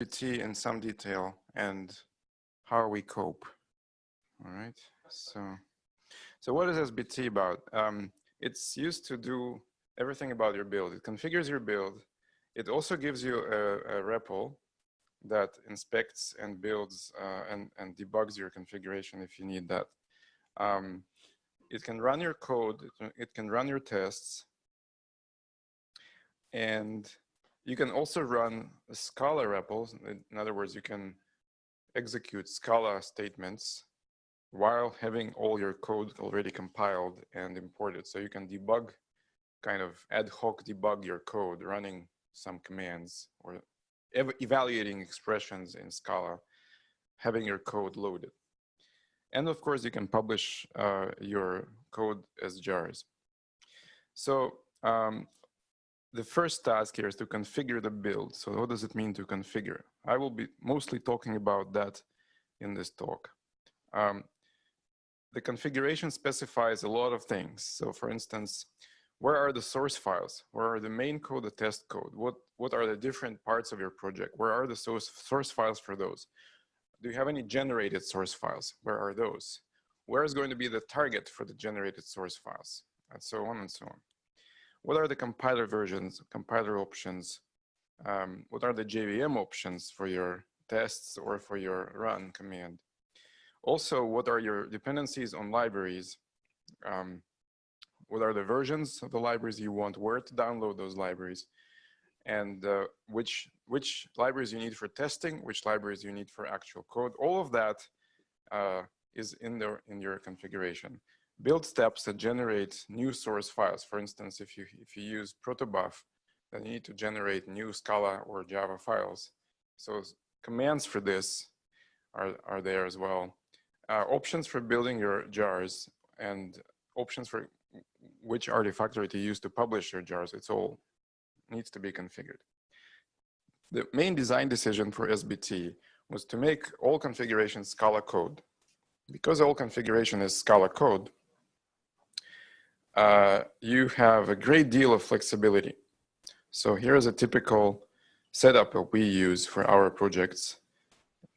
SBT in some detail and how we cope. All right. So what is SBT about? It's used to do everything about your build. It configures your build. It also gives you a REPL that inspects and builds and debugs your configuration if you need that. It can run your code. It can run your tests. And you can also run Scala REPLs. In other words, you can execute Scala statements while having all your code already compiled and imported. So you can debug, kind of ad hoc debug your code, running some commands or evaluating expressions in Scala, having your code loaded. And of course, you can publish your code as jars. So the first task here is to configure the build. So what does it mean to configure? I will be mostly talking about that in this talk. The configuration specifies a lot of things. So for instance, where are the source files? Where are the main code, the test code? What are the different parts of your project? Where are the source files for those? Do you have any generated source files? Where are those? Where is going to be the target for the generated source files? And so on and so on. What are the compiler versions, compiler options? What are the JVM options for your tests or for your run command? Also, what are your dependencies on libraries? What are the versions of the libraries you want? Where to download those libraries? And which libraries you need for testing, which libraries you need for actual code. All of that is in your configuration. Build steps that generate new source files. For instance, if you use protobuf, then you need to generate new Scala or Java files. So commands for this are there as well. Options for building your jars and options for which artifactory to use to publish your jars. It's all needs to be configured. The main design decision for SBT was to make all configuration Scala code. Because all configuration is Scala code, you have a great deal of flexibility. So here is a typical setup that we use for our projects.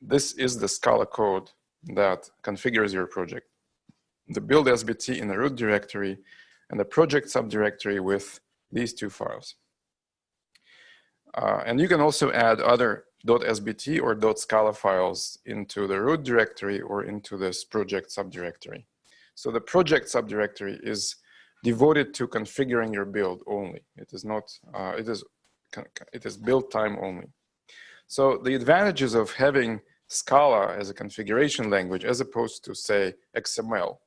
This is the Scala code that configures your project. The build SBT in the root directory and the project subdirectory with these two files. And you can also add other .sbt or .scala files into the root directory or into this project subdirectory. So the project subdirectory is devoted to configuring your build only. It is not, it is build time only. So the advantages of having Scala as a configuration language, as opposed to say XML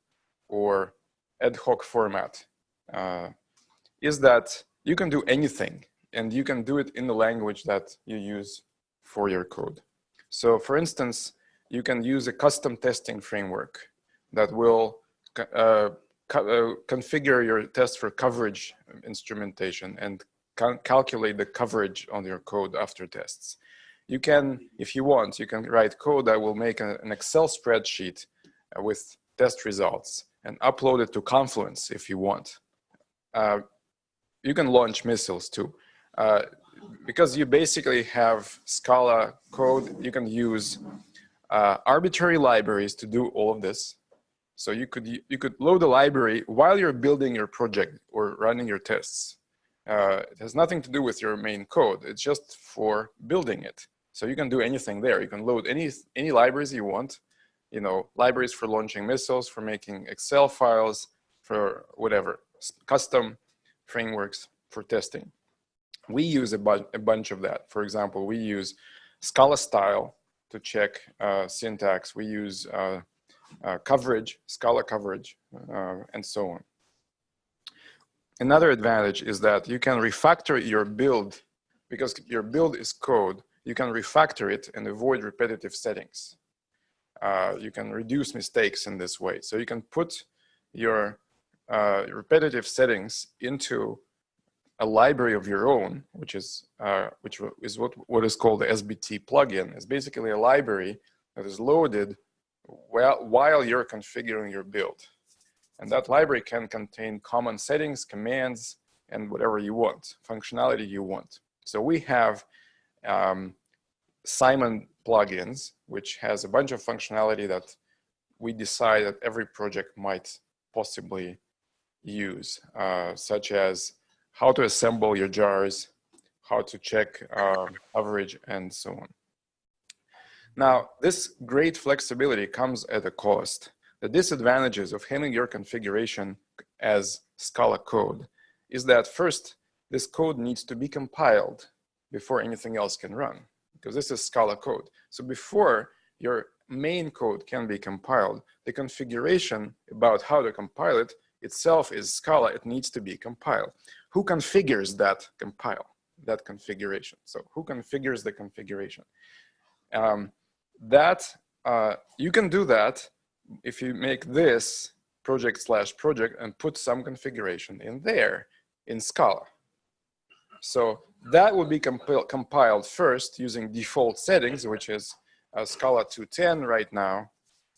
or ad hoc format, is that you can do anything and you can do it in the language that you use for your code. So for instance, you can use a custom testing framework that will configure your test for coverage instrumentation and calculate the coverage on your code after tests. You can, if you want, you can write code that will make an Excel spreadsheet with test results and upload it to Confluence if you want. You can launch missiles too. Because you basically have Scala code, you can use arbitrary libraries to do all of this. So you could load a library while you're building your project or running your tests. It has nothing to do with your main code. It's just for building it. So you can do anything there. You can load any libraries you want. You know, libraries for launching missiles, for making Excel files, for whatever, custom frameworks for testing. We use a bunch of that. For example, we use Scala style to check syntax. We use coverage, Scala coverage, and so on. Another advantage is that you can refactor your build, because your build is code, you can refactor it and avoid repetitive settings. You can reduce mistakes in this way. So you can put your repetitive settings into a library of your own, which is what is called the SBT plugin. It's basically a library that is loaded while you're configuring your build. And that library can contain common settings, commands, and whatever you want, functionality you want. So we have Simon plugins, which has a bunch of functionality that we decide that every project might possibly use, such as how to assemble your jars, how to check coverage, and so on. Now, this great flexibility comes at a cost. The disadvantages of having your configuration as Scala code is that first, this code needs to be compiled before anything else can run, because this is Scala code. So before your main code can be compiled, the configuration about how to compile it itself is Scala. It needs to be compiled. Who configures that configuration? So who configures the configuration? You can do that if you make this project/project and put some configuration in there in Scala. So that will be compiled first using default settings, which is Scala 210 right now.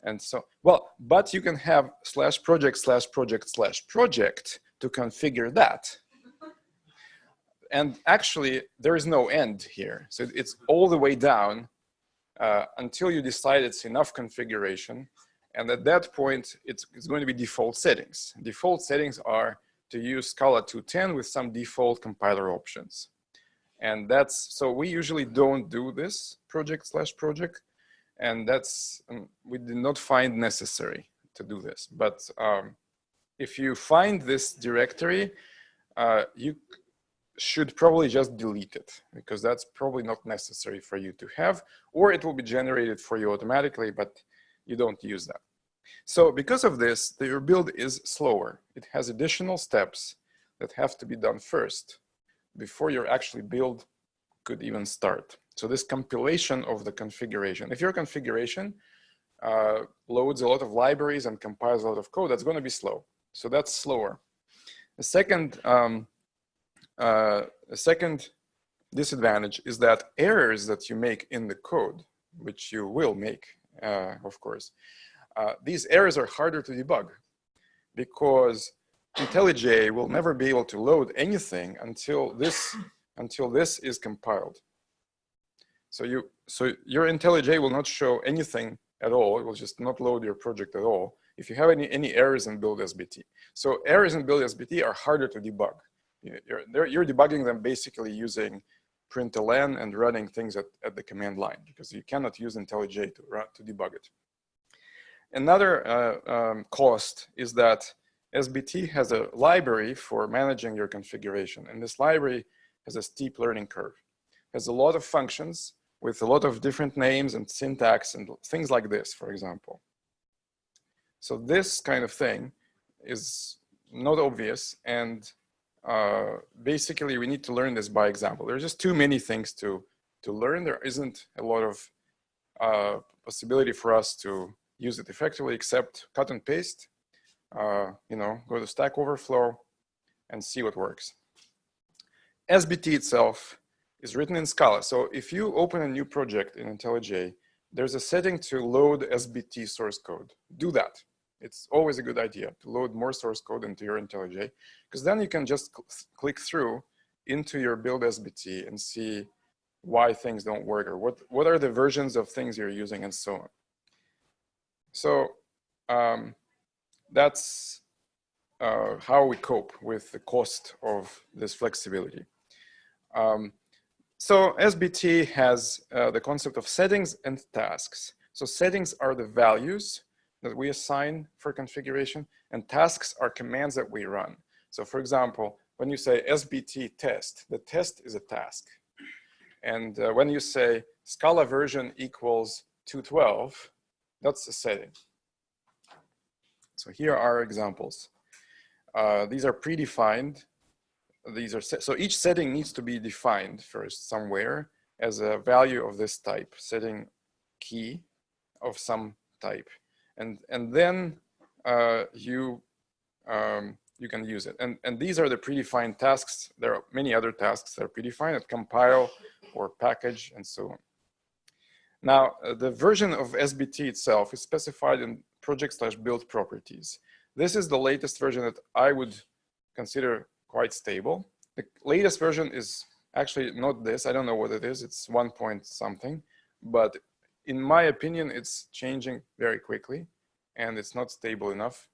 And so, well, but you can have /project/project/project to configure that. And actually, there is no end here. So it's all the way down until you decide it's enough configuration. And at that point, it's going to be default settings. Default settings are to use Scala 210 with some default compiler options. And so we usually don't do this project/project. And we did not find necessary to do this. But if you find this directory, you should probably just delete it, because that's probably not necessary for you to have, or it will be generated for you automatically, but you don't use that. So because of this, your build is slower. It has additional steps that have to be done first before your actually build could even start. So this compilation of the configuration, if your configuration loads a lot of libraries and compiles a lot of code, that's going to be slow. So that's slower. The second disadvantage is that errors that you make in the code, which you will make, of course, these errors are harder to debug, because IntelliJ will never be able to load anything until this is compiled. So your IntelliJ will not show anything at all. It will just not load your project at all if you have any errors in build SBT. So errors in build SBT are harder to debug. You're debugging them basically using println and running things at the command line, because you cannot use IntelliJ to debug it. Another cost is that SBT has a library for managing your configuration, and this library has a steep learning curve. It has a lot of functions with a lot of different names and syntax and things like this, for example. So this kind of thing is not obvious, and basically we need to learn this by example. There are just too many things to learn. There isn't a lot of possibility for us to use it effectively, except cut and paste, go to Stack Overflow and see what works. SBT itself is written in Scala. So if you open a new project in IntelliJ, there's a setting to load SBT source code. Do that. It's always a good idea to load more source code into your IntelliJ, because then you can just click through into your build SBT and see why things don't work, or what are the versions of things you're using, and so on. So that's how we cope with the cost of this flexibility. So SBT has the concept of settings and tasks. So settings are the values that we assign for configuration, and tasks are commands that we run. So for example, when you say SBT test, the test is a task. And when you say Scala version equals 212, that's a setting. So here are examples. These are predefined. So each setting needs to be defined first somewhere as a value of this type, setting key of some type, and then you can use it. And these are the predefined tasks. There are many other tasks that are predefined that compile or package and so on. Now, the version of SBT itself is specified in project/build properties. This is the latest version that I would consider quite stable. The latest version is actually not this. I don't know what it is. It's 1 point something. but in my opinion, it's changing very quickly and it's not stable enough.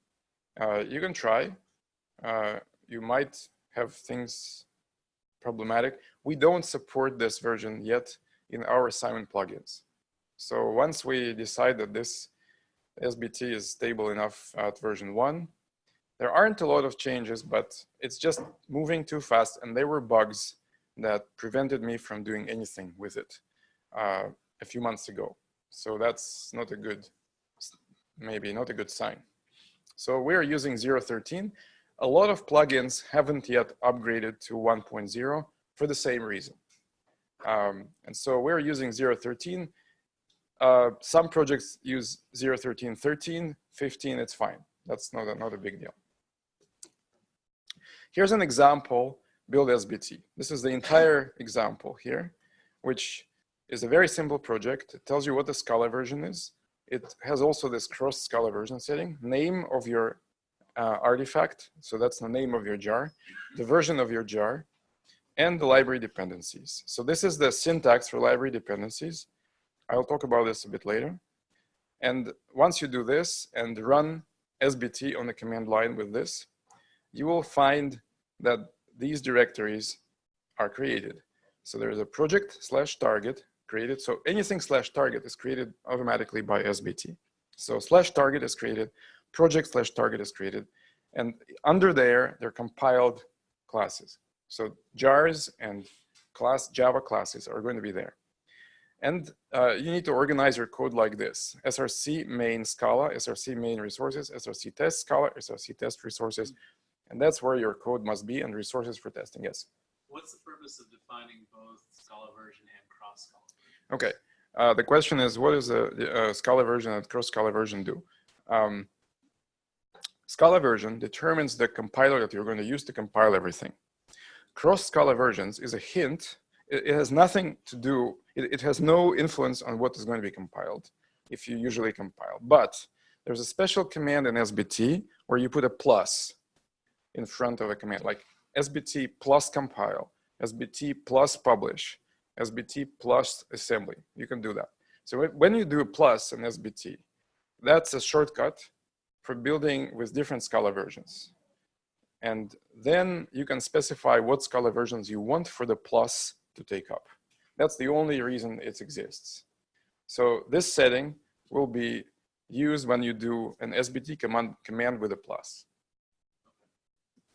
You can try. You might have things problematic. We don't support this version yet in our assignment plugins. So once we decide that this SBT is stable enough at version 1, there aren't a lot of changes, but it's just moving too fast, and there were bugs that prevented me from doing anything with it a few months ago. So that's not a good, maybe not a good sign. So we're using 0.13. A lot of plugins haven't yet upgraded to 1.0 for the same reason. And so we're using 0.13. Some projects use 0.13, 13, 15, it's fine. That's not a big deal. Here's an example, build SBT. This is the entire example here, which is a very simple project. It tells you what the Scala version is. It has also this cross Scala version setting, name of your artifact. So that's the name of your jar, the version of your jar, and the library dependencies. So this is the syntax for library dependencies. I'll talk about this a bit later. And once you do this and run SBT on the command line with this, you will find that these directories are created. So there's a project/target created. So anything /target is created automatically by SBT. So /target is created, project/target is created, and under there, they're compiled classes. So jars and Java classes are going to be there. And you need to organize your code like this: src main Scala, src main resources, src test Scala, src test resources. And that's where your code must be, and resources for testing. Yes? What's the purpose of defining both Scala version and cross Scala? Okay. The question is, what does the Scala version and cross Scala version do? Scala version determines the compiler that you're going to use to compile everything. Cross Scala versions is a hint. It has nothing to do, it has no influence on what is going to be compiled if you usually compile. But there's a special command in SBT where you put a plus in front of a command, like SBT plus compile, SBT plus publish, SBT plus assembly. You can do that. So when you do a plus in SBT, that's a shortcut for building with different Scala versions. And then you can specify what Scala versions you want for the plus to take up. That's the only reason it exists. So this setting will be used when you do an SBT command with a plus.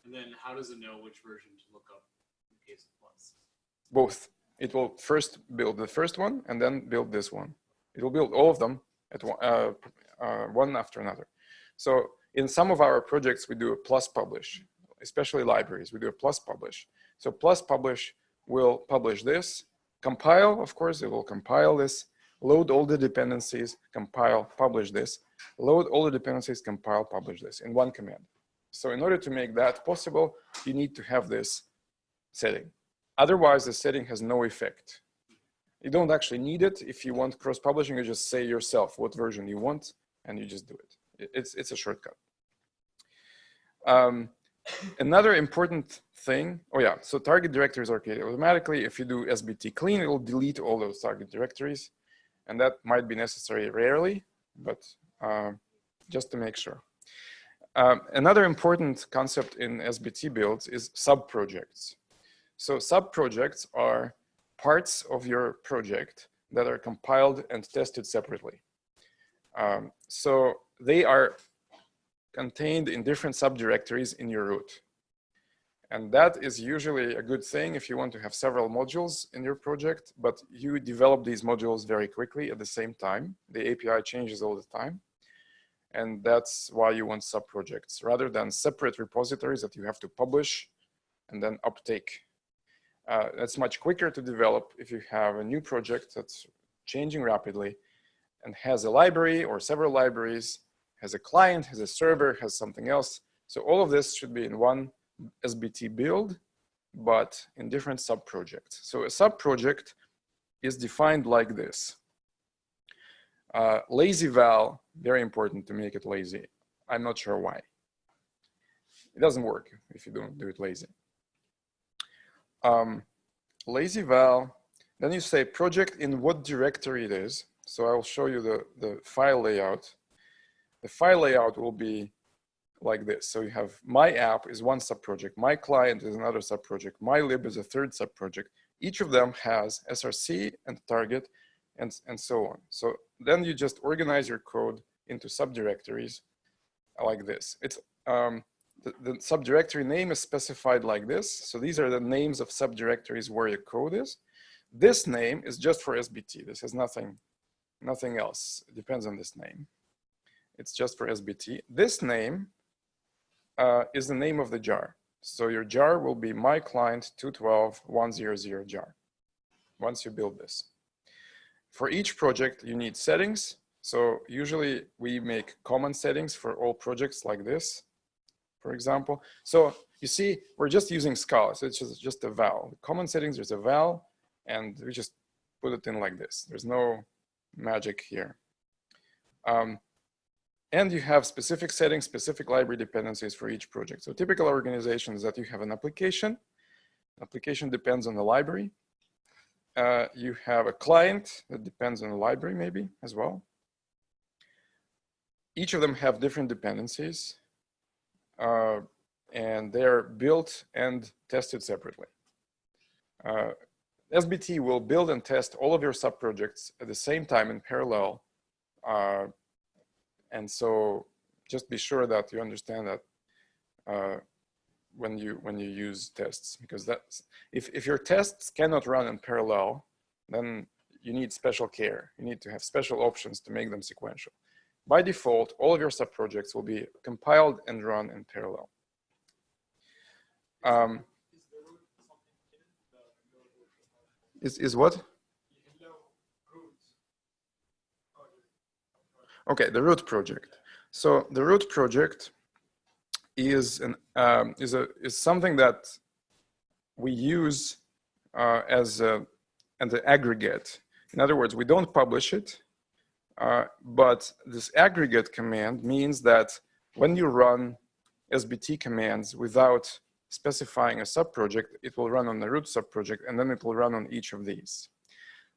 And then how does it know which version to look up in case of plus? Both. It will first build the first one and then build this one. It will build all of them at one after another. So in some of our projects, we do a plus publish, especially libraries. We do a plus publish. So plus publish will publish this, compile, of course, it will compile this, load all the dependencies, compile, publish this, load all the dependencies, compile, publish this in one command. So in order to make that possible, you need to have this setting. Otherwise, the setting has no effect. You don't actually need it. If you want cross-publishing, you just say yourself what version you want, and you just do it. It's a shortcut. Another important thing, oh yeah, so target directories are created automatically. If you do SBT clean, it will delete all those target directories, and that might be necessary rarely, but just to make sure. Another important concept in SBT builds is subprojects. So subprojects are parts of your project that are compiled and tested separately. So they are contained in different subdirectories in your root. And that is usually a good thing if you want to have several modules in your project, but you develop these modules very quickly at the same time. The API changes all the time. And that's why you want subprojects rather than separate repositories that you have to publish and then uptake. That's much quicker to develop if you have a new project that's changing rapidly and has a library or several libraries, has a client, has a server, has something else. So all of this should be in one SBT build, but in different subprojects. So a subproject is defined like this. Lazy val, very important to make it lazy. I'm not sure why. It doesn't work if you don't do it lazy. Lazy val Then you say project in what directory it is. So I'll show you the file layout. The file layout will be like this. So you have my app is one subproject, my client is another subproject, my lib is a third subproject. Each of them has SRC and target and so on. So then you just organize your code into subdirectories like this. It's the subdirectory name is specified like this. So these are the names of subdirectories where your code is. This name is just for SBT. This has nothing else. It depends on this name. It's just for SBT. This name is the name of the jar. So your jar will be my client 212.100 jar once you build this. For each project, you need settings. So usually we make common settings for all projects like this, for example. So you see, we're just using Scala. So it's just a val. Common settings, there's a val, and we just put it in like this. There's no magic here. And you have specific settings, specific library dependencies for each project. So typical organization is that you have an application. Application depends on the library. You have a client that depends on the library maybe as well. Each of them have different dependencies and they're built and tested separately. SBT will build and test all of your subprojects at the same time in parallel. And so just be sure that you understand that when you use tests, because that's, if your tests cannot run in parallel, then you need special care. You need to have special options to make them sequential. By default, all of your subprojects will be compiled and run in parallel. Is what? Okay, the root project. So the root project is something that we use as an aggregate. In other words, we don't publish it, but this aggregate command means that when you run SBT commands without specifying a subproject, it will run on the root subproject, and then it will run on each of these.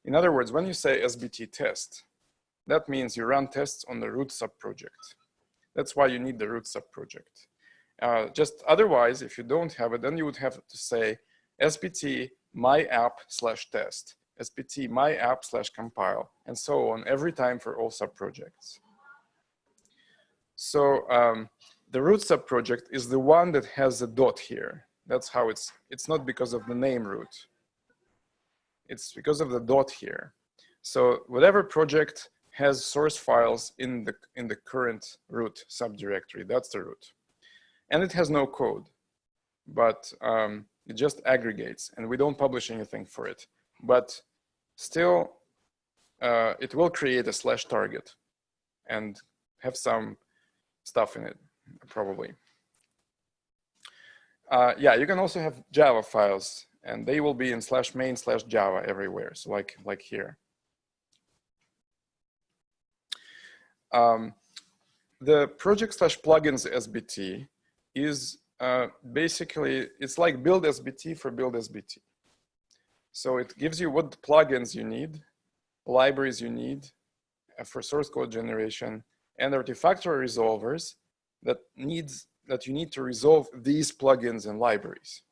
In other words, when you say SBT test, that means you run tests on the root subproject. That's why you need the root subproject. Just otherwise, if you don't have it, then you would have to say SBT my app/test, SBT my app/compile, and so on every time for all subprojects. So the root subproject is the one that has a dot here. That's how it's not because of the name root. It's because of the dot here. So whatever project has source files in the current root subdirectory, that's the root. And it has no code, but it just aggregates, and we don't publish anything for it. But still, it will create a /target and have some stuff in it, probably. Yeah, you can also have Java files, and they will be in /main/Java everywhere. So like here. The project/plugins SBT is basically, it's like build SBT for build SBT. So it gives you what plugins you need, libraries you need for source code generation, and artifactory resolvers that you need to resolve these plugins and libraries.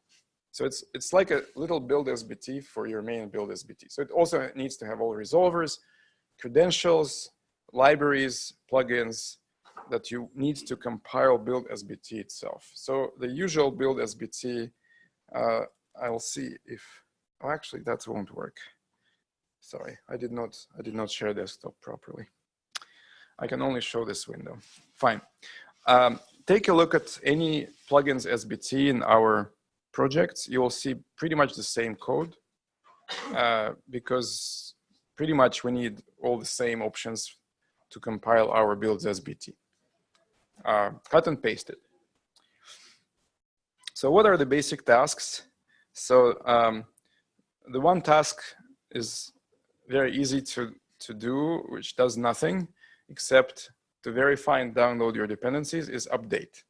So it's like a little build SBT for your main build SBT. So it also needs to have all resolvers, credentials, libraries, plugins that you need to compile build SBT itself. So the usual build SBT, I'll see if, oh, actually that won't work. Sorry, I did not share desktop properly. I can only show this window. Fine. Take a look at any plugins SBT in our projects. You will see pretty much the same code because pretty much we need all the same options to compile our builds SBT. Cut and paste it. So what are the basic tasks? So the one task is very easy to do, which does nothing except to verify and download your dependencies, is update.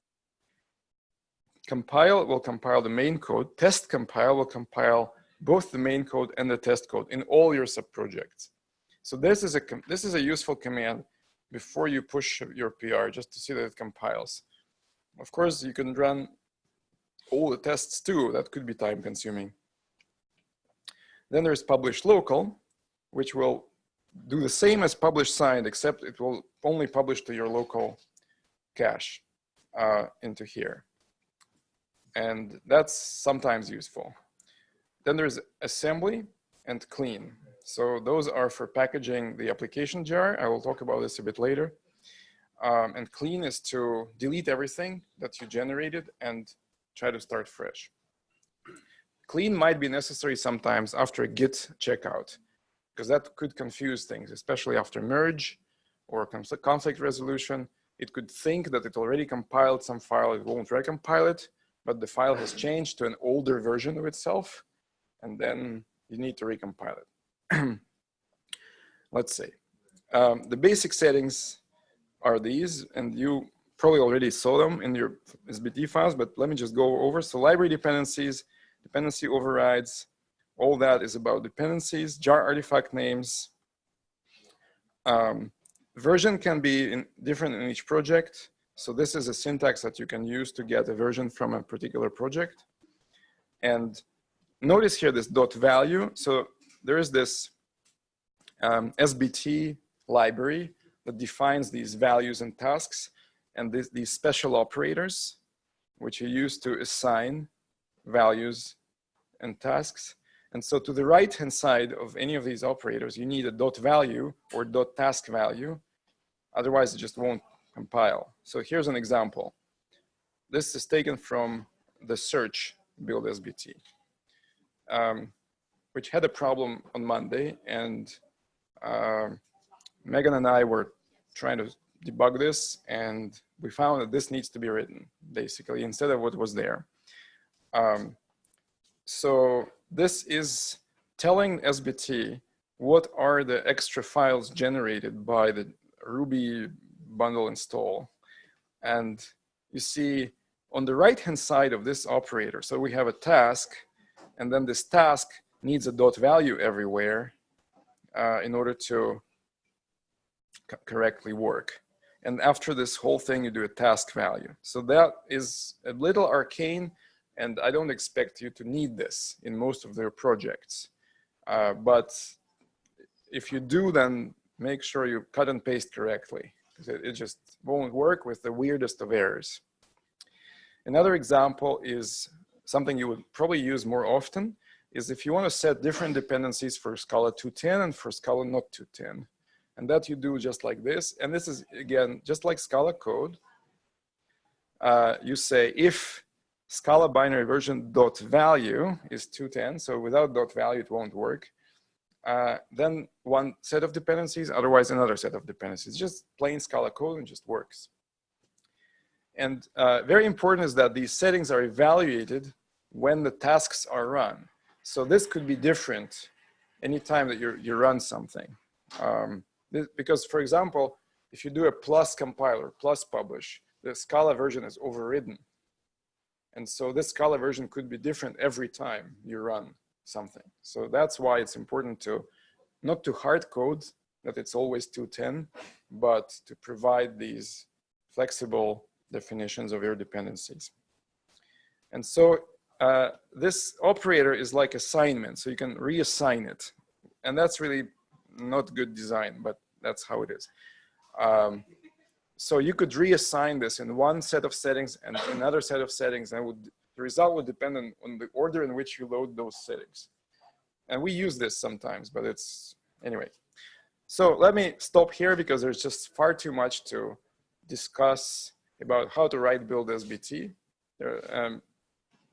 Compile will compile the main code. Test compile will compile both the main code and the test code in all your subprojects. So this is a useful command before you push your PR, just to see that it compiles. Of course, you can run all the tests too. That could be time consuming. Then there's publish local, which will do the same as publish signed, except it will only publish to your local cache into here. And that's sometimes useful. Then there's assembly and clean. So those are for packaging the application jar. I will talk about this a bit later. And clean is to delete everything that you generated and try to start fresh. Clean might be necessary sometimes after a Git checkout, because that could confuse things, especially after merge or conflict resolution. It could think that it already compiled some file, it won't recompile it, but the file has changed to an older version of itself, and then you need to recompile it. Let's say. The basic settings are these, and you probably already saw them in your SBT files, but let me just go over. So library dependencies, dependency overrides, all that is about dependencies, jar artifact names. Version can be different in each project. So this is a syntax that you can use to get a version from a particular project. And notice here this dot value. So there is this SBT library that defines these values and tasks, and these special operators, which you use to assign values and tasks. And so to the right-hand side of any of these operators, you need a dot value or dot task value. Otherwise, it just won't compile. So here's an example. This is taken from the search build SBT, which had a problem on Monday. And Megan and I were trying to debug this, and we found that this needs to be written, basically, instead of what was there. So this is telling SBT what are the extra files generated by the Ruby bundle install. And you see on the right-hand side of this operator, so we have a task, and then this task needs a dot value everywhere in order to correctly work. And after this whole thing, you do a task value. So that is a little arcane, and I don't expect you to need this in most of their projects. But if you do, then make sure you cut and paste correctly, because it just won't work with the weirdest of errors. Another example is something you would probably use more often, is if you want to set different dependencies for Scala 2.10 and for Scala not 2.10. And that you do just like this. And this is, again, just like Scala code. You say if Scala binary version dot value is 2.10, so without dot value, it won't work. Then one set of dependencies, otherwise another set of dependencies. Just plain Scala code and just works. And very important is that these settings are evaluated when the tasks are run. So this could be different anytime that you run something. Because, for example, if you do a plus compiler, plus publish, the Scala version is overridden. And so this Scala version could be different every time you run something. So that's why it's important to not to hard code that it's always 2.10, but to provide these flexible definitions of your dependencies. And so this operator is like assignment, so you can reassign it. And that's really not good design, but that's how it is. So you could reassign this in one set of settings and another set of settings, and the result would depend on the order in which you load those settings. And we use this sometimes, but it's, anyway. So let me stop here because there's just far too much to discuss about how to write build SBT.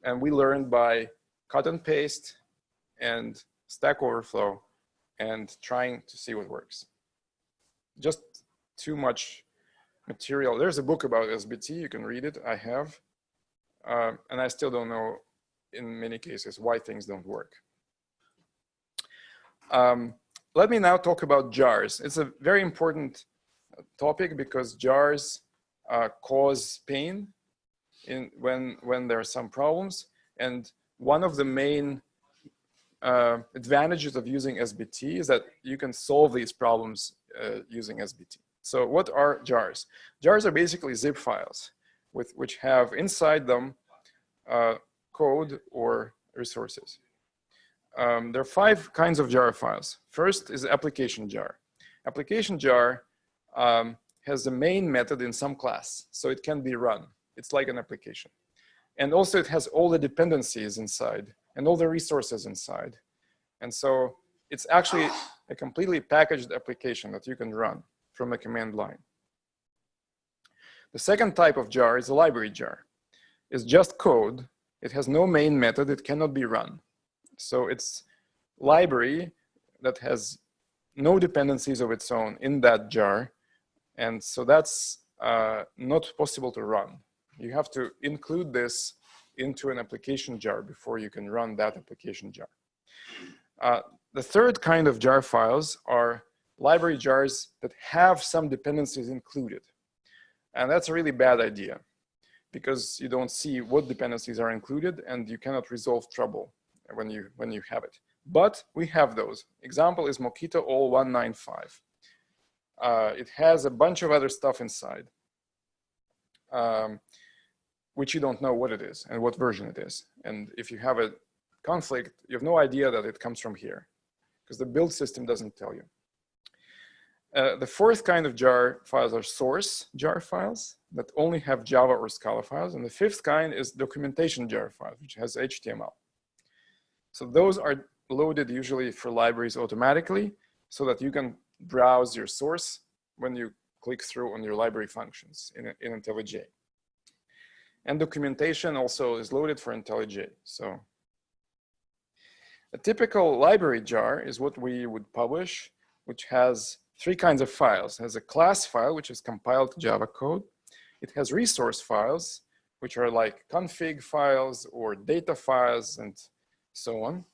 And we learned by cut and paste and Stack Overflow and trying to see what works. Just too much material. There's a book about SBT, you can read it, I have. And I still don't know, in many cases, why things don't work. Let me now talk about jars. It's a very important topic because jars cause pain when there are some problems. And one of the main advantages of using SBT is that you can solve these problems using SBT. So what are jars? Jars are basically zip files which have inside them code or resources. There are 5 kinds of jar files. First is application jar. Application jar has the main method in some class, so it can be run. It's like an application. And also it has all the dependencies inside and all the resources inside. And so it's actually a completely packaged application that you can run from a command line. The second type of jar is a library jar. It's just code. It has no main method. It cannot be run. So it's library that has no dependencies of its own in that jar. And so that's not possible to run. You have to include this into an application jar before you can run that application jar. The third kind of jar files are library jars that have some dependencies included. And that's a really bad idea because you don't see what dependencies are included and you cannot resolve trouble when you have it. But we have those. Example is Mockito all 195. It has a bunch of other stuff inside, which you don't know what it is and what version it is. And if you have a conflict, you have no idea that it comes from here because the build system doesn't tell you. The fourth kind of jar files are source jar files that only have Java or Scala files. And the fifth kind is documentation jar files, which has HTML. So those are loaded usually for libraries automatically so that you can browse your source when you click through on your library functions in IntelliJ. And documentation also is loaded for IntelliJ. So a typical library jar is what we would publish, which has 3 kinds of files. It has a class file, which is compiled to Java code. It has resource files, which are like config files or data files and so on.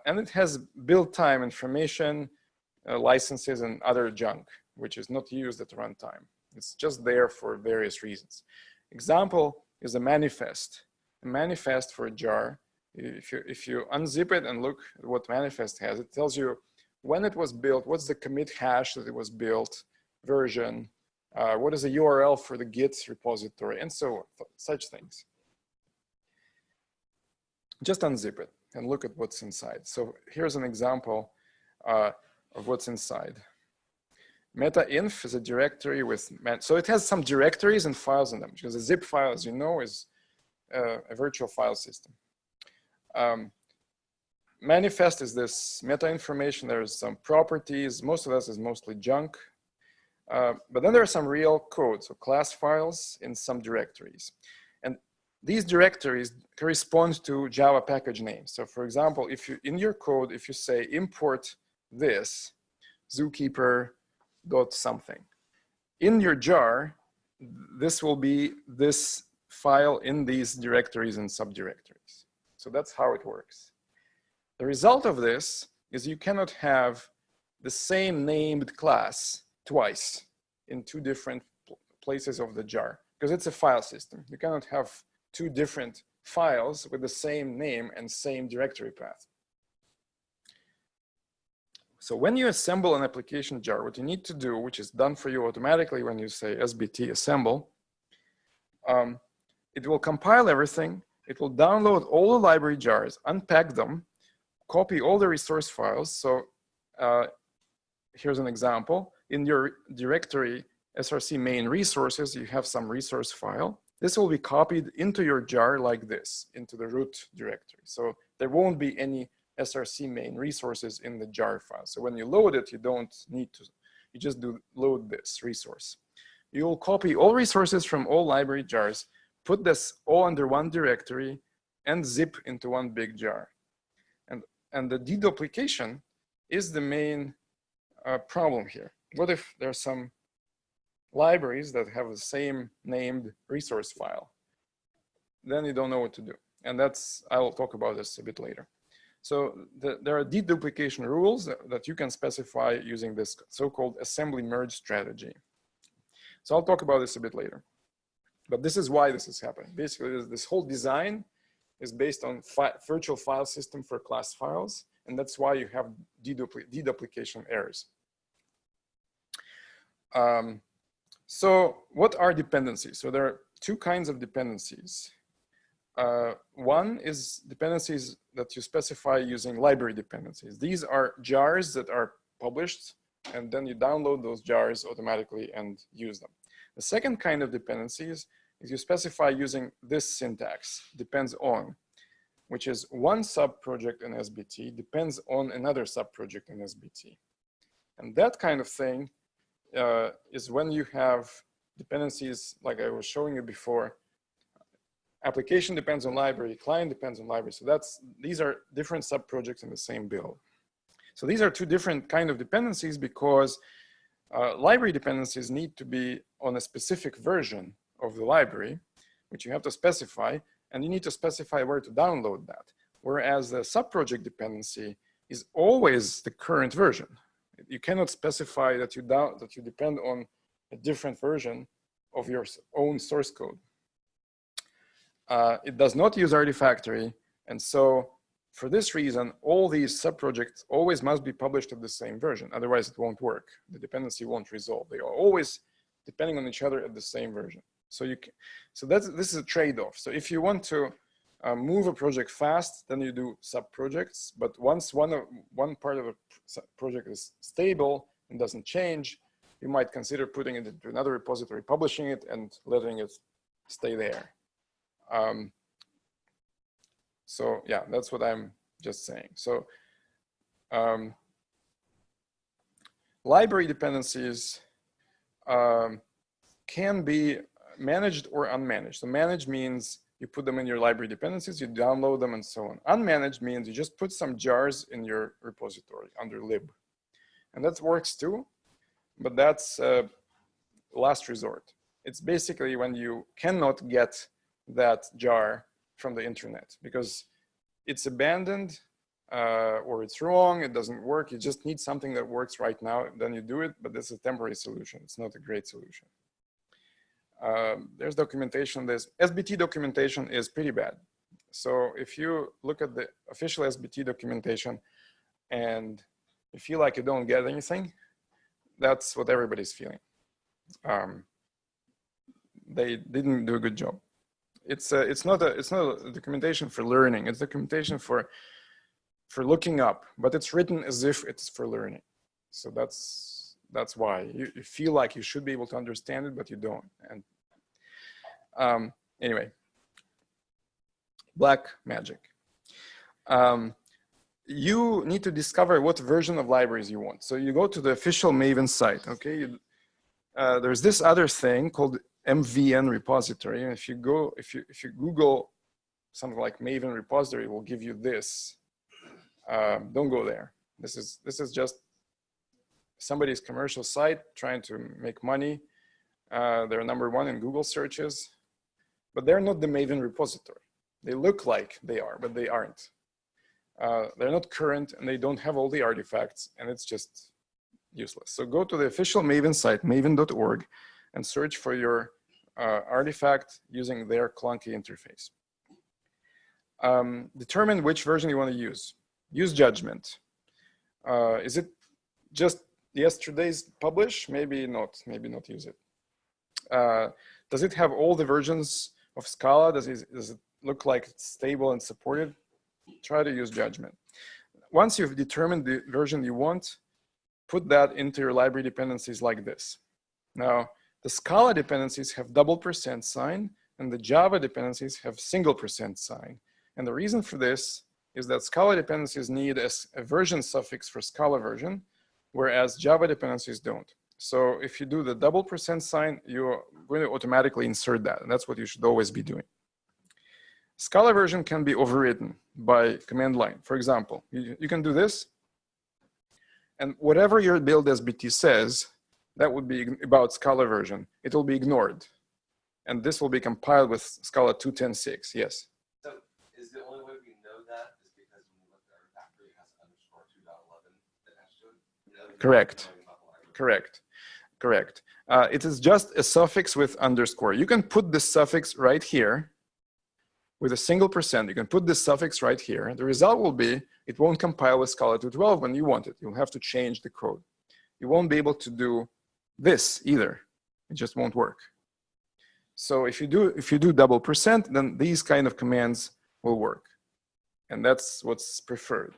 And it has build time information, licenses and other junk, which is not used at runtime. It's just there for various reasons. Example is a manifest. A manifest for a jar, if you unzip it and look at what manifest has, it tells you when it was built, what's the commit hash that it was built, version, what is the URL for the Git repository, and so on, such things. Just unzip it and look at what's inside. So here's an example of what's inside. Meta-inf is a directory with, so it has some directories and files in them, because a zip file, as you know, is a virtual file system. Manifest is this meta information. There's some properties. Most of this is mostly junk. But then there are some real code, so class files in some directories. And these directories correspond to Java package names. So for example, if you, in your code, if you say import this, zookeeper dot something, in your jar, this will be this file in these directories and subdirectories. So that's how it works. The result of this is you cannot have the same named class twice in 2 different places of the jar, because it's a file system. You cannot have 2 different files with the same name and same directory path. So when you assemble an application jar, what you need to do, which is done for you automatically when you say SBT assemble, it will compile everything. It will download all the library jars, unpack them, copy all the resource files. So here's an example. In your directory src main resources, you have some resource file. This will be copied into your jar like this, into the root directory. So there won't be any src main resources in the jar file. So when you load it, you don't need to, you just do load this resource. You will copy all resources from all library jars, put this all under one directory, and zip into one big jar. And the deduplication is the main problem here. What if there are some libraries that have the same named resource file? Then you don't know what to do. And that's, I will talk about this a bit later. So there are deduplication rules that you can specify using this so-called assembly merge strategy. So I'll talk about this a bit later. But this is why this is happening. Basically, this whole design is based on virtual file system for class files, and that's why you have deduplication errors. So what are dependencies? So there are two kinds of dependencies. One is dependencies that you specify using library dependencies. These are jars that are published, and then you download those jars automatically and use them. The second kind of dependencies is you specify using this syntax, depends on, which is one subproject in SBT depends on another subproject in SBT. And that kind of thing is when you have dependencies like I was showing you before. Application depends on library, client depends on library. So these are different subprojects in the same build. So these are two different kind of dependencies because library dependencies need to be on a specific version of the library, which you have to specify, and you need to specify where to download that. Whereas the subproject dependency is always the current version. You cannot specify that you depend on a different version of your own source code. It does not use Artifactory, and so for this reason, all these subprojects always must be published at the same version. Otherwise, it won't work. The dependency won't resolve. They are always depending on each other at the same version. So this is a trade-off. So if you want to move a project fast, then you do subprojects. But once one part of a project is stable and doesn't change, you might consider putting it into another repository, publishing it, and letting it stay there. So yeah, that's what I'm just saying. So library dependencies can be managed or unmanaged. So managed means you put them in your library dependencies, you download them, and so on. Unmanaged means you just put some jars in your repository under lib. And that works too, but that's last resort. It's basically when you cannot get that jar from the internet because it's abandoned or it's wrong, it doesn't work. You just need something that works right now, then you do it, but this is a temporary solution. It's not a great solution. There's documentation. This SBT documentation is pretty bad. So if you look at the official SBT documentation and you feel like you don't get anything, that's what everybody's feeling. They didn't do a good job. It's not a documentation for learning. It's documentation for looking up, but it's written as if it's for learning. So that's why you feel like you should be able to understand it, but you don't. And anyway, black magic. You need to discover what version of libraries you want. So you go to the official Maven site. Okay, there's this other thing called MVN repository, and if you Google something like Maven repository, it will give you this. Don't go there. This is just somebody's commercial site trying to make money. They're #1 in Google searches, but they're not the Maven repository. They look like they are, but they aren't. They're not current, and they don't have all the artifacts, and it's just useless. So go to the official Maven site, maven.org, and search for your artifact using their clunky interface. Determine which version you want to use. Use judgment. Is it just yesterday's publish? Maybe not use it. Does it have all the versions of Scala? Does it look like it's stable and supported? Try to use judgment. Once you've determined the version you want, put that into your library dependencies like this. Now, the Scala dependencies have double % sign, and the Java dependencies have single % sign. And the reason for this is that Scala dependencies need a version suffix for Scala version, whereas Java dependencies don't. So if you do the double % sign, you're going to automatically insert that, and that's what you should always be doing. Scala version can be overridden by command line. For example, you can do this, and whatever your build SBT says, that would be about Scala version, it will be ignored. And this will be compiled with Scala 2.10.6, yes. So is the only way we know that is because when we look at our factory, it has _2.11 attached to it? Correct. Correct. It is just a suffix with underscore. You can put the suffix right here, with a single %. You can put this suffix right here. The result will be, it won't compile with Scala 212 when you want it. You'll have to change the code. You won't be able to do this either. It just won't work. So if you do double %, then these kind of commands will work. And that's what's preferred.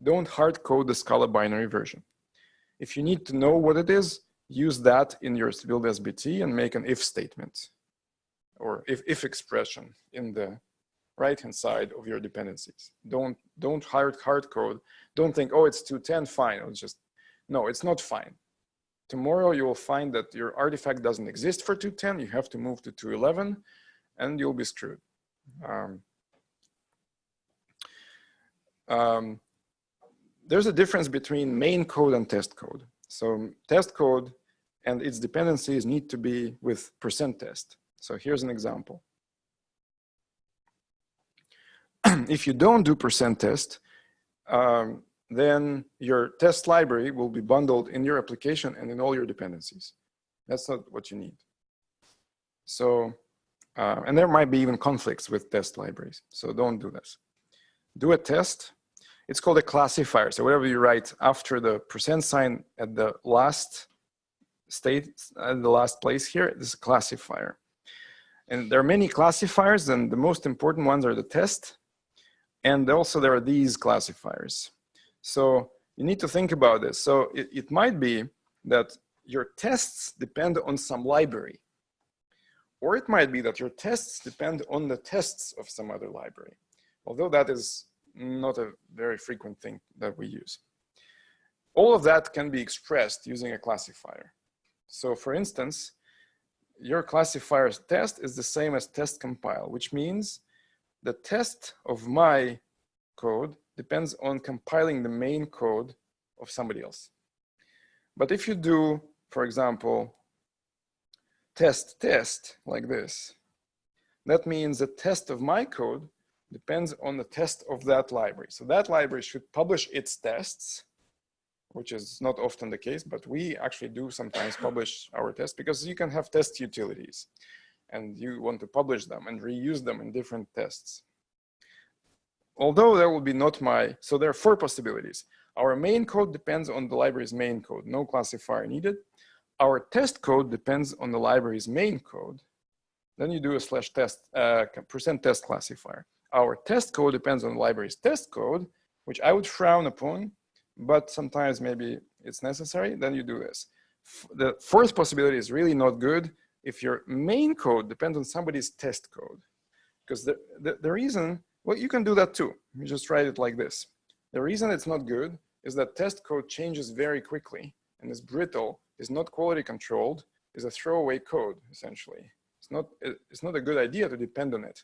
Don't hard code the Scala binary version. If you need to know what it is, use that in your build SBT and make an if statement or if expression in the right-hand side of your dependencies. Don't hard code. Don't think, oh, it's 210, fine. It's just, no, it's not fine. Tomorrow you will find that your artifact doesn't exist for 210. You have to move to 211 and you'll be screwed. There's a difference between main code and test code. So test code and its dependencies need to be with %test. So here's an example. If you don't do %test, then your test library will be bundled in your application and in all your dependencies. That's not what you need. So, and there might be even conflicts with test libraries. So don't do this. Do a test. It's called a classifier. So whatever you write after the % at the last state, at the last place here, this is a classifier. And there are many classifiers, and the most important ones are the test. And also there are these classifiers. So you need to think about this. So it might be that your tests depend on some library. Or it might be that your tests depend on the tests of some other library. Although that is not a very frequent thing that we use. All of that can be expressed using a classifier. So for instance, your classifier's test is the same as test compile, which means the test of my code depends on compiling the main code of somebody else. But if you do, for example, test like this, that means the test of my code depends on the test of that library. So that library should publish its tests, which is not often the case, but we actually do sometimes publish our tests because you can have test utilities and you want to publish them and reuse them in different tests. Although there will be not so there are 4 possibilities. Our main code depends on the library's main code, no classifier needed. Our test code depends on the library's main code. Then you do a /test, %test classifier. Our test code depends on the library's test code, which I would frown upon, but sometimes maybe it's necessary. Then you do this. The 4th possibility is really not good if your main code depends on somebody's test code. Because the reason, well, you can do that too. You just write it like this. The reason it's not good is that test code changes very quickly and is brittle, is not quality controlled, is a throwaway code, essentially. It's not a good idea to depend on it.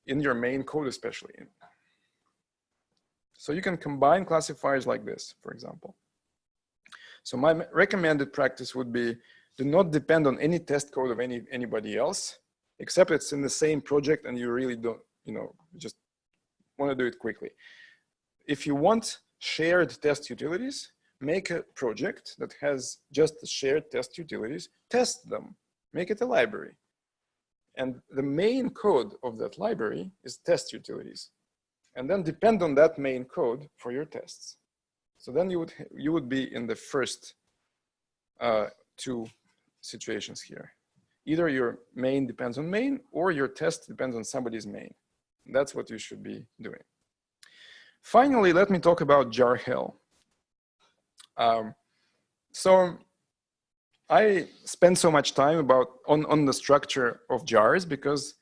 In your main code especially. So you can combine classifiers like this, for example. So my recommended practice would be do not depend on any test code of anybody else, except it's in the same project and you really don't, just want to do it quickly. If you want shared test utilities, make a project that has just the shared test utilities, test them, make it a library. And the main code of that library is test utilities. And then depend on that main code for your tests. So then you would be in the first 2 situations here. Either your main depends on main or your test depends on somebody's main. That's what you should be doing. Finally, let me talk about jar hell. So I spend so much time on the structure of jars because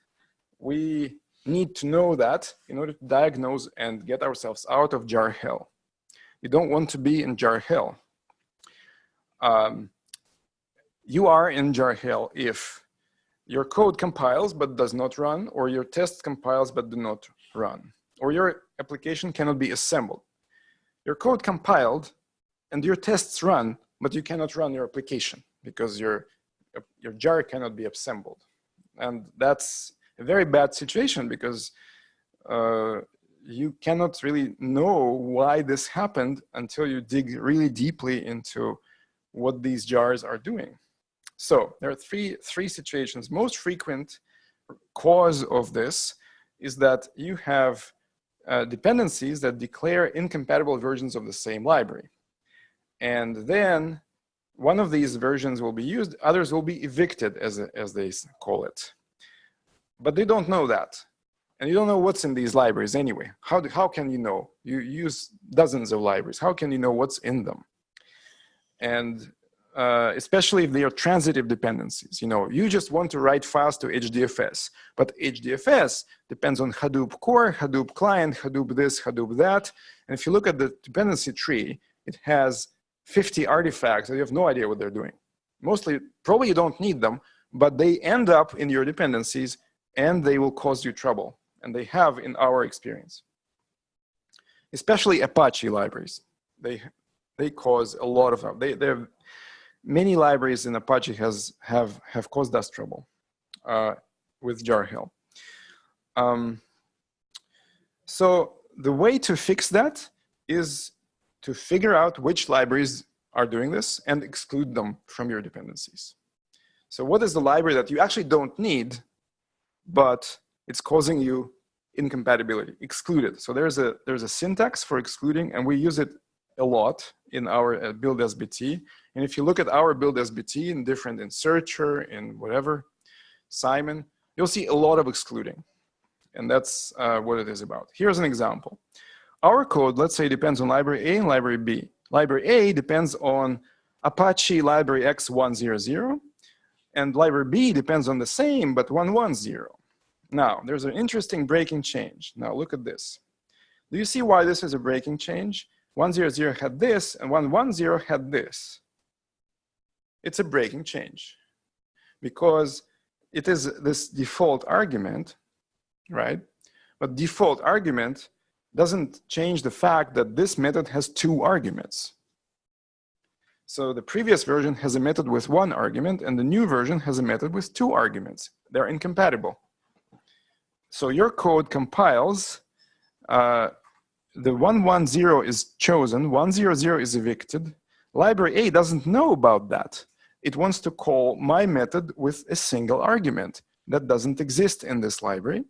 we need to know that in order to diagnose and get ourselves out of jar hell. You don't want to be in jar hell. You are in jar hell if your code compiles but does not run, or your test compiles but do not run, or your application cannot be assembled. Your code compiled and your tests run, but you cannot run your application because your jar cannot be assembled. And that's a very bad situation because you cannot really know why this happened until you dig really deeply into what these jars are doing. So there are three situations. Most frequent cause of this is that you have dependencies that declare incompatible versions of the same library. And then one of these versions will be used, others will be evicted, as they call it. But they don't know that. And you don't know what's in these libraries anyway. How can you know? You use dozens of libraries. How can you know what's in them? And especially if they are transitive dependencies. You just want to write files to HDFS, but HDFS depends on Hadoop core, Hadoop client, Hadoop this, Hadoop that. And if you look at the dependency tree, it has 50 artifacts, and you have no idea what they're doing. Mostly, probably you don't need them, but they end up in your dependencies and they will cause you trouble. And they have in our experience. Especially Apache libraries. They cause a lot of, there many libraries in Apache have caused us trouble with Jarhill. So the way to fix that is to figure out which libraries are doing this and exclude them from your dependencies. So what is the library that you actually don't need, but it's causing you incompatibility? Exclude it. So there's a syntax for excluding, and we use it a lot in our build SBT. And if you look at our build SBT in Searcher, in whatever, Simon, you'll see a lot of excluding. And that's what it is about. Here's an example. Our code, let's say, depends on library A and library B. Library A depends on Apache library X100, and library B depends on the same, but 110. Now, there's an interesting breaking change. Now, look at this. Do you see why this is a breaking change? 100 had this, and 110 had this. It's a breaking change because it is this default argument, right? But default argument doesn't change the fact that this method has 2 arguments. So the previous version has a method with 1 argument, and the new version has a method with 2 arguments. They're incompatible. So your code compiles, the 110 is chosen, 100 is evicted. Library A doesn't know about that. It wants to call my method with a single argument that doesn't exist in this library.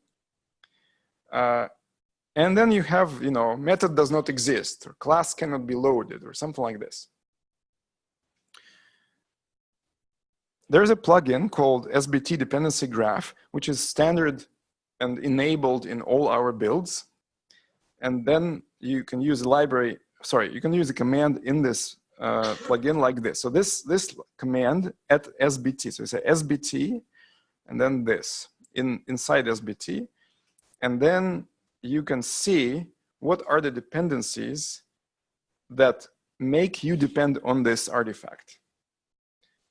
And then you have, method does not exist, or class cannot be loaded, or something like this. There's a plugin called SBT Dependency Graph, which is standard and enabled in all our builds. And then you can use you can use a command in this plugin like this. So this command at SBT, so it's a SBT, and then this inside SBT, and then you can see what are the dependencies that make you depend on this artifact.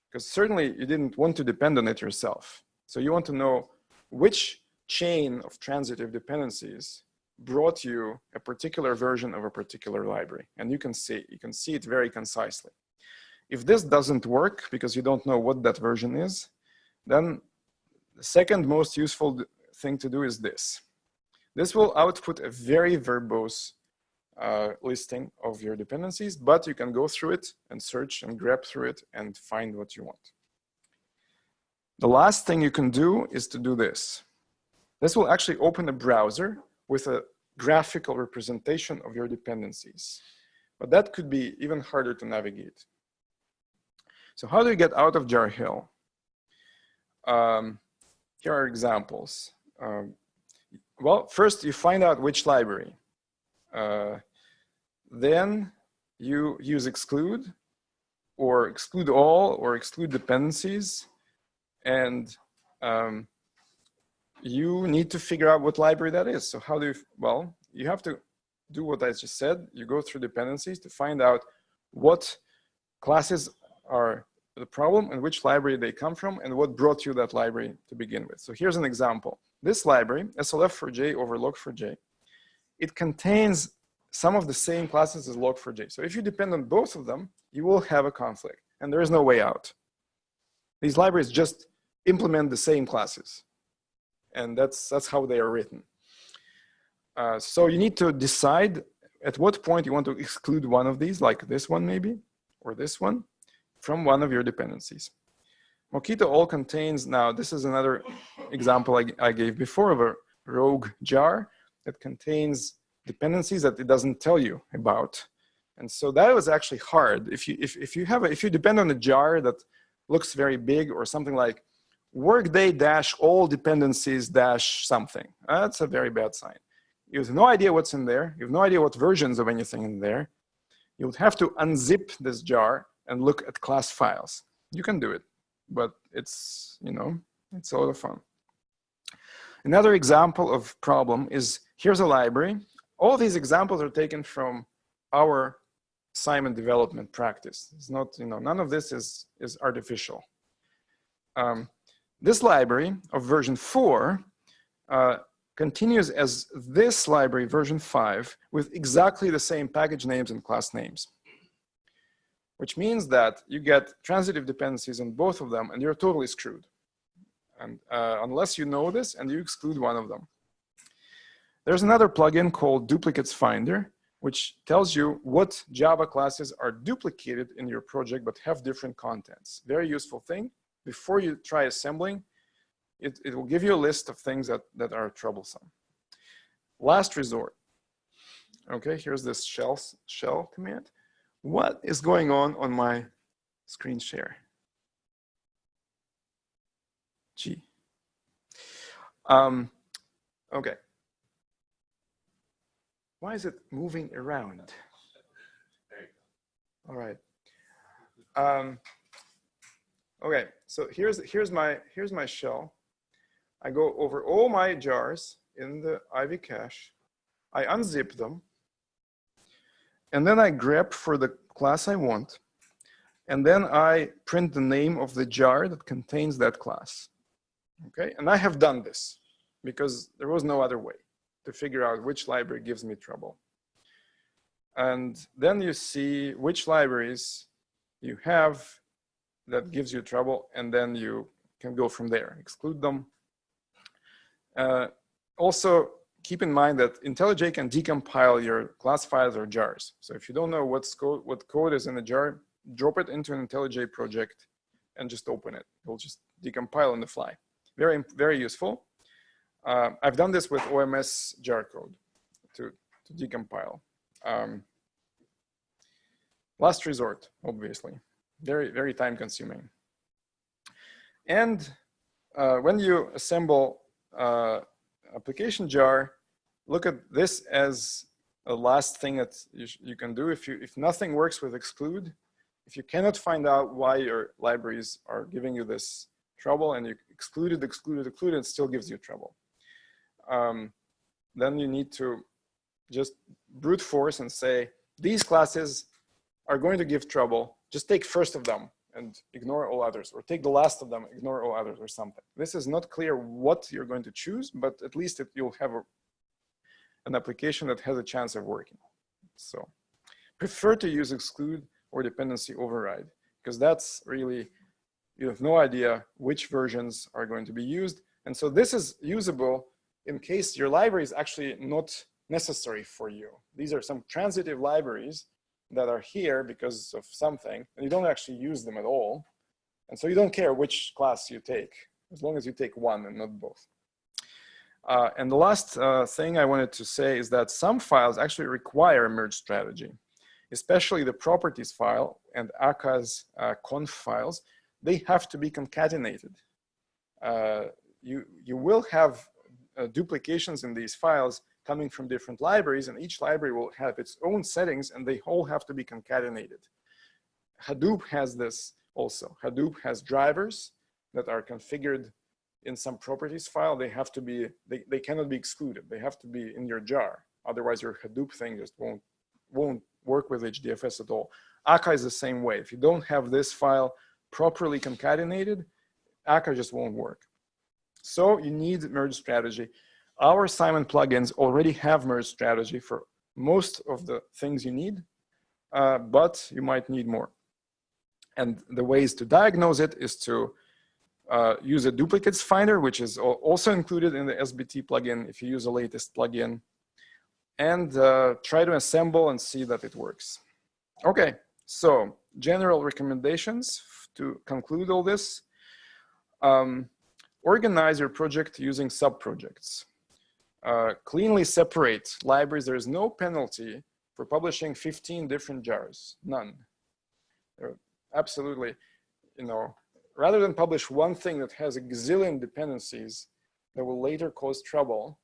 Because certainly you didn't want to depend on it yourself. So you want to know which chain of transitive dependencies brought you a particular version of a particular library. And you can see it very concisely. If this doesn't work because you don't know what that version is, then the second most useful thing to do is this. This will output a very verbose listing of your dependencies, but you can go through it and search and grab through it and find what you want. The last thing you can do is to do this. This will actually open a browser with a graphical representation of your dependencies. But that could be even harder to navigate. So how do you get out of Jarhill? Here are examples. Well, first you find out which library. Then you use exclude, or exclude all, or exclude dependencies. And you need to figure out what library that is. So how do you, well, you have to do what I just said. You go through dependencies to find out what classes are the problem and which library they come from and what brought you that library to begin with. So here's an example. This library, SLF4j over log4j, it contains some of the same classes as log4j. So if you depend on both of them, you will have a conflict and there is no way out. These libraries just implement the same classes. And that's how they are written. So you need to decide at what point you want to exclude one of these, like this one maybe, or this one, from one of your dependencies. Mockito all contains, now this is another example I gave before of a rogue jar that contains dependencies that it doesn't tell you about. And so that was actually hard. If you depend on a jar that looks very big or something like workday dash all dependencies dash something, that's a very bad sign. You have no idea what's in there. You have no idea what versions of anything in there. You would have to unzip this jar and look at class files. You can do it, but it's, you know, it's a lot of fun. Another example of problem is, here's a library. All these examples are taken from our assignment development practice. It's not, you know, none of this is artificial. This library of version 4 continues as this library version 5 with exactly the same package names and class names, which means that you get transitive dependencies on both of them and you're totally screwed. And unless you know this and you exclude one of them. There's another plugin called Duplicates Finder, which tells you what Java classes are duplicated in your project but have different contents. Very useful thing. Before you try assembling, it will give you a list of things that are troublesome. Last resort. Okay, here's this shell command. What is going on my screen share? G. Okay. Why is it moving around? All right. Okay, so here's my shell. I go over all my jars in the Ivy cache. I unzip them. And then I grep for the class I want. And then I print the name of the jar that contains that class. Okay, and I have done this because there was no other way to figure out which library gives me trouble. And then you see which libraries you have that gives you trouble, and then you can go from there, exclude them. Also, keep in mind that IntelliJ can decompile your class files or jars. So if you don't know what code is in a jar, drop it into an IntelliJ project and just open it. It will just decompile on the fly. Very, very useful. I've done this with OMS jar code to decompile. Last resort, obviously. Very, very time consuming. And when you assemble application jar, look at this as a last thing that you can do. If nothing works with exclude, if you cannot find out why your libraries are giving you this trouble and you exclude it, it still gives you trouble. Then you need to just brute force and say, these classes are going to give trouble. Just take first of them and ignore all others, or take the last of them, ignore all others, or something. This is not clear what you're going to choose, but at least you'll have an application that has a chance of working. So prefer to use exclude or dependency override, because that's really, you have no idea which versions are going to be used. And so this is usable in case your library is actually not necessary for you. These are some transitive libraries that are here because of something, and you don't actually use them at all. And so you don't care which class you take, as long as you take one and not both. And the last thing I wanted to say is that some files actually require a merge strategy, especially the properties file and Aka's conf files. They have to be concatenated. You will have duplications in these files coming from different libraries, and each library will have its own settings, and they all have to be concatenated. Hadoop has this also. Hadoop has drivers that are configured in some properties file. They have to be, they cannot be excluded. They have to be in your jar. Otherwise, your Hadoop thing just won't work with HDFS at all. Aka is the same way. If you don't have this file properly concatenated, Aka just won't work. So you need merge strategy. Our assignment plugins already have merge strategy for most of the things you need, but you might need more. And the ways to diagnose it is to use a duplicates finder, which is also included in the SBT plugin if you use the latest plugin, and try to assemble and see that it works. Okay, so general recommendations to conclude all this. Organize your project using subprojects. Cleanly separate libraries. There is no penalty for publishing 15 different jars, none. Absolutely, rather than publish one thing that has a gazillion dependencies that will later cause trouble,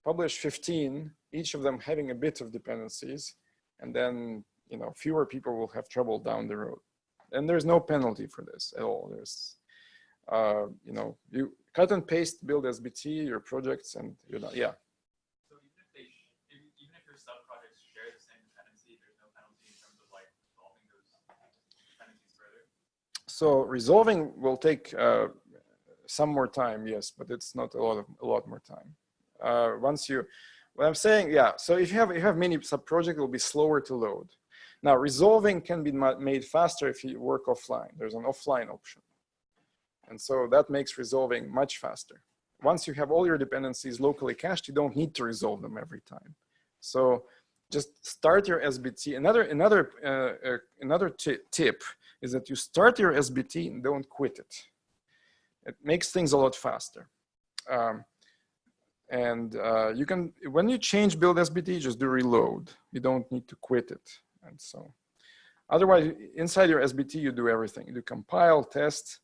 publish 15, each of them having a bit of dependencies, and then fewer people will have trouble down the road. And there's no penalty for this at all. There's, you cut and paste, build SBT, your projects, and you're done. Yeah. So even if your subprojects share the same dependency, there's no penalty in terms of like resolving those dependencies further? So resolving will take some more time, yes, but it's not a lot more time. What I'm saying, yeah. So if you have many subprojects, it will be slower to load. Now, resolving can be made faster if you work offline. There's an offline option. And so that makes resolving much faster. Once you have all your dependencies locally cached, you don't need to resolve them every time. So just start your SBT. Another tip is that you start your SBT and don't quit it. It makes things a lot faster. You can, when you change build SBT, just do reload. You don't need to quit it. And so, otherwise, inside your SBT, you do everything. You do compile, test.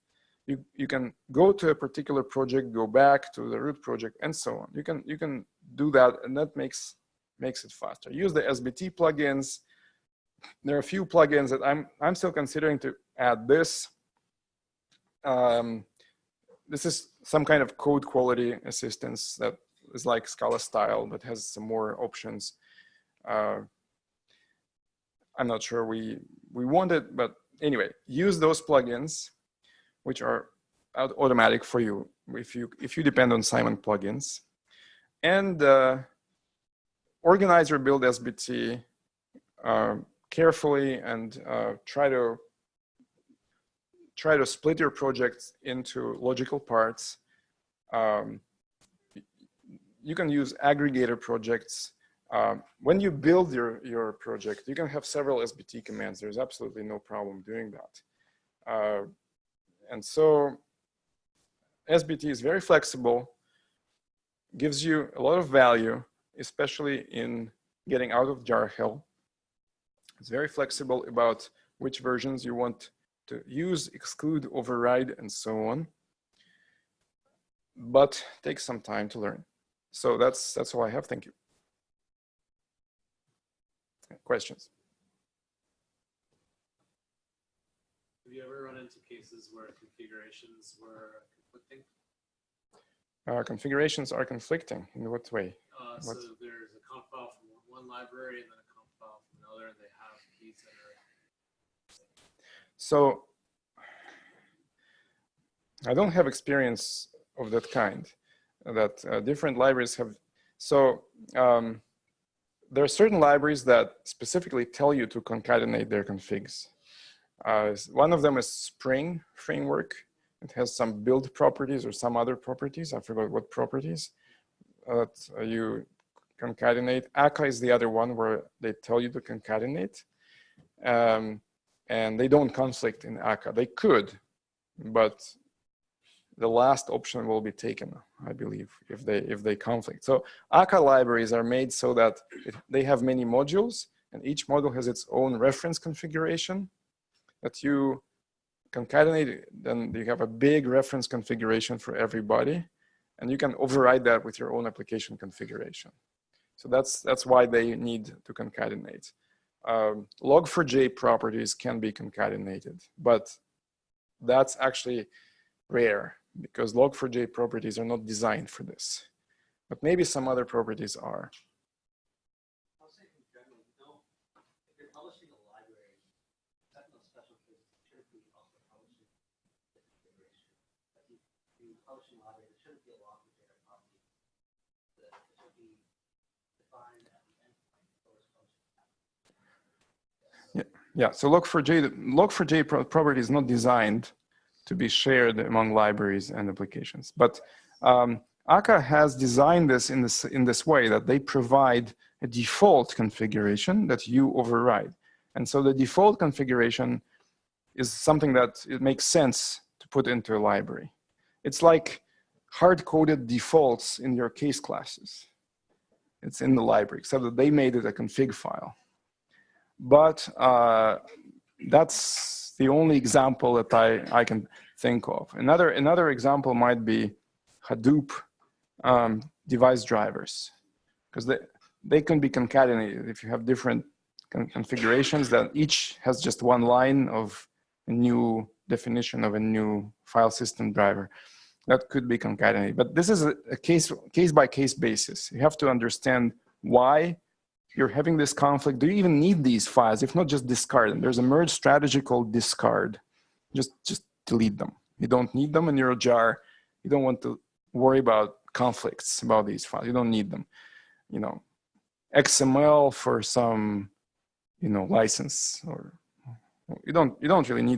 You can go to a particular project, go back to the root project, and so on. You can do that, and that makes it faster. Use the SBT plugins. There are a few plugins that I'm still considering to add this. This is some kind of code quality assistance that is like Scala style, but has some more options. I'm not sure we want it, but anyway, use those plugins, which are automatic for you if you depend on Simon plugins, and organize your build SBT carefully, and try to split your projects into logical parts. You can use aggregator projects. When you build your project, you can have several SBT commands. There's absolutely no problem doing that. And so SBT is very flexible, gives you a lot of value, especially in getting out of jar hell. It's very flexible about which versions you want to use, exclude, override, and so on. But takes some time to learn. So that's all I have. Thank you. Questions? Have you ever run into cases where configurations were conflicting? Configurations are conflicting. In what way? So there's a conf file from one library and then a conf file from another, and they have keys that are. So I don't have experience of that kind. That different libraries have. So there are certain libraries that specifically tell you to concatenate their configs. One of them is Spring framework. It has some build properties or some other properties. I forgot what properties that you concatenate. Akka is the other one where they tell you to concatenate. And they don't conflict in Akka. They could, but the last option will be taken, I believe, if they conflict. So Akka libraries are made so that they have many modules, and each module has its own reference configuration that you concatenate. Then you have a big reference configuration for everybody, and you can override that with your own application configuration. So that's why they need to concatenate. Log4j properties can be concatenated, but that's actually rare because log4j properties are not designed for this. But maybe some other properties are. I'll say in general, if you're publishing a library, except in special cases, you should be also publishing the configuration. Like you publishing a library, there shouldn't be a log4j property. It should be defined at the endpoint for this function. Yeah, so log4j property is not designed to be shared among libraries and applications. But Akka has designed this in this way that they provide a default configuration that you override. And so the default configuration is something that it makes sense to put into a library. It's like hard-coded defaults in your case classes. It's in the library, except that they made it a config file. But that's the only example that I can think of. Another example might be Hadoop device drivers, because they can be concatenated. If you have different configurations, that each has just one line of a new definition of a new file system driver, that could be concatenated. But this is a case-by-case basis. You have to understand why you're having this conflict. Do you even need these files? If not, just discard them. There's a merge strategy called discard. Just delete them. You don't need them in your jar. You don't want to worry about conflicts about these files. You don't need them. You know, XML for some, you know, license, or you don't really need